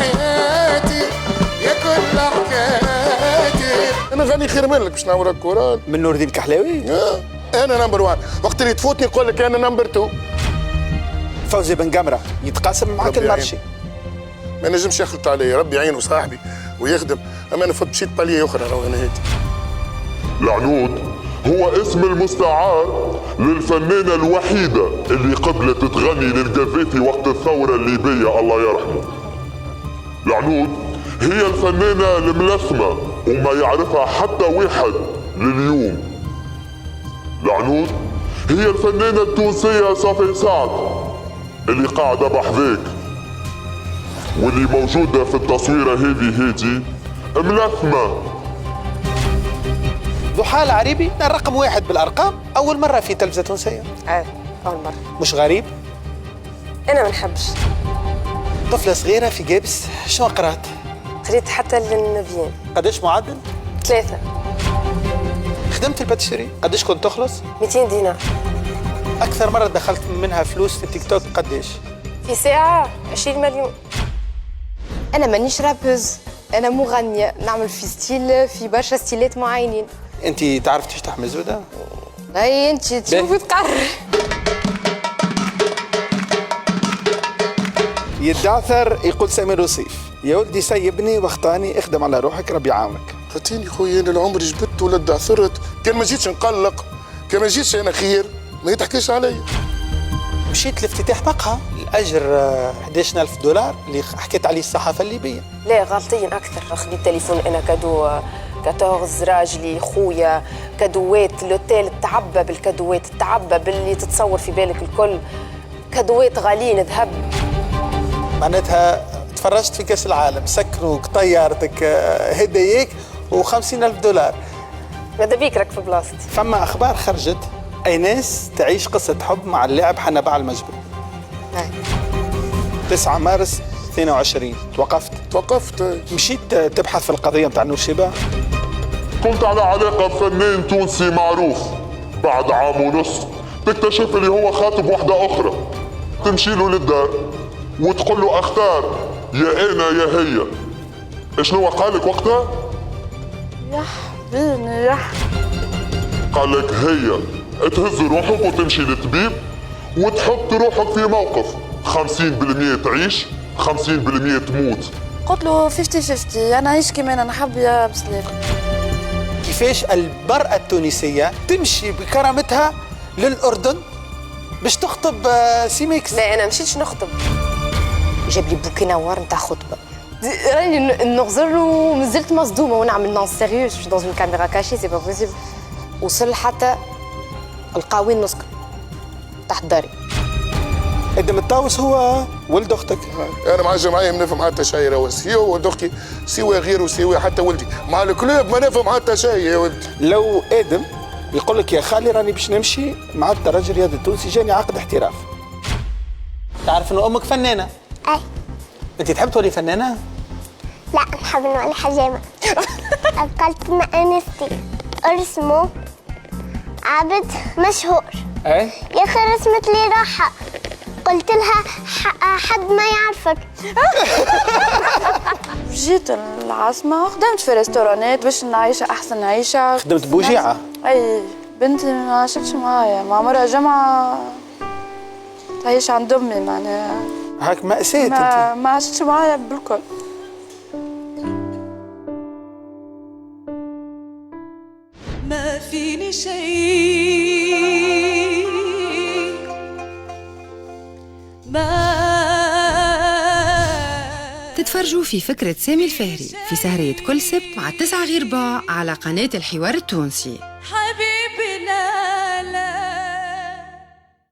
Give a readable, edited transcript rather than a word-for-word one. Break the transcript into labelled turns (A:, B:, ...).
A: حياتي يا كل حكاياتي. انا غني خير منك باش نعمل الكورال
B: من نور الدين الكحلاوي.
A: انا نمبر 1 وقت اللي تفوتني نقول لك انا نمبر 2.
B: فوزي بن قمره يتقاسم معك المارشي.
A: ما نجمش يخلط علي، ربي يعينه صاحبي ويخدم. اما انا فوت مشيت باليه اخرى راهو انا هادي.
C: العنود هو اسم المستعار للفنانة الوحيدة اللي قبلت تغني للقذافي وقت الثورة الليبية الله يرحمه. العنود هي الفنانة الملثمة وما يعرفها حتى واحد لليوم. العنود هي الفنانة التونسية صافي سعد اللي قاعدة بحذاك واللي موجودة في التصويرة هذه ملثمة.
B: ضحى العريبي الرقم 1 بالارقام، اول مره في تلفزه تونسيه.
D: اول مره.
B: مش غريب؟
D: انا ما نحبش.
B: طفله صغيره في جابس، شنو قرات؟
D: قريت حتى للنبيين.
B: قداش معدل؟
D: 3.
B: خدمت الباتيسيري قداش كنت تخلص؟
D: 200 دينار.
B: اكثر مره دخلت منها فلوس في التيك توك قداش؟
D: في ساعه 20 مليون.
E: انا مانيش رابوز، انا مغنيه، نعمل في ستيل، في برشا ستيلات معينين.
B: انت تعرف تفتح مزوده؟
E: لا انت تشوفي تقرر.
B: يتعثر يقول سمير وصيف، يا ولدي سيبني واخطاني، اخدم على روحك ربي يعاونك.
A: خاطيني خويا انا العمر جبت ولا دعثرت، كان ما جيتش نقلق، كان ما جيتش انا خير ما يتحكيش عليا.
B: مشيت لافتتاح مقهى، الاجر 11,000 دولار اللي حكيت عليه الصحافه الليبيه.
D: لا غالطين اكثر. خديت تليفون انا كادو 14 راجلي خويا، كادوات الاوتيل تعبى بالكادوات، تعبى باللي تتصور في بالك الكل، كادوات غاليين ذهب.
B: معناتها تفرجت في كاس العالم، سكروك طيارتك هداياك و50,000 دولار.
D: ماذا بيك راك في بلاصتي.
B: فما اخبار خرجت ايناس تعيش قصه حب مع اللاعب حنبع المجبري. 9 مارس 22 توقفت. مشيت تبحث في القضيه نتاع نور شيبه.
C: كنت على علاقة بفنان تونسي معروف، بعد عام ونص تكتشف اللي هو خاطب واحدة أخرى، تمشي له للدار وتقول له أختار يا أنا يا هي. شنو قال لك وقتها؟
E: بيني
C: قال لك هي تهز روحك وتمشي للطبيب وتحط روحك في موقف 50% تعيش 50% تموت.
E: قلت له 50-50، انا عايش كمان، انا حب يا بسلام.
B: كيفاش المرأة التونسية تمشي بكرامتها للأردن باش تخطب سيميكس؟
D: لا انا مشيتش نخطب.
E: جاب لي بوكي نوار نتاع خطبه، راني نغزر ومازلت مصدومه ونعمل نون سيريو دون اون كاميرا كاشي سي با بوسيبل. وصل حتى القاوين نسكر تحت داري.
B: ادم الطاوس هو ولد اختك.
A: انا مع الجمعيه ما نفهم حتى شيء، راهو هو ولد اختي سوى غيره سوى حتى ولدي، مع الكلوب ما نفهم حتى شيء يا ولدي.
B: لو ادم يقول لك يا خالي راني باش نمشي مع الترجي الرياضي التونسي، جاني عقد احتراف. تعرف انه امك فنانه؟
F: اي.
B: انت تحب تولي فنانه؟
F: لا نحب نولي حجامة. أكلت مع أنستي اسمه عبد مشهور.
B: اي.
F: يا أخي رسمت لي راحة، قلت لها حد ما يعرفك.
E: جيت العاصمة، خدمت في ريستورانات باش نعيش أحسن عيشة.
B: خدمت بوجيعة؟
E: أي بنتي ما عاشتش معايا، مع مرة جمعة تعيش عند أمي معناها.
B: هاك مأساة انت.
E: ما عاشتش معايا بالكل.
G: ما فيني شيء ما.
H: تتفرجوا في فكرة سامي الفهري في سهرية كل سبت مع 9 غير ربع على قناة الحوار التونسي.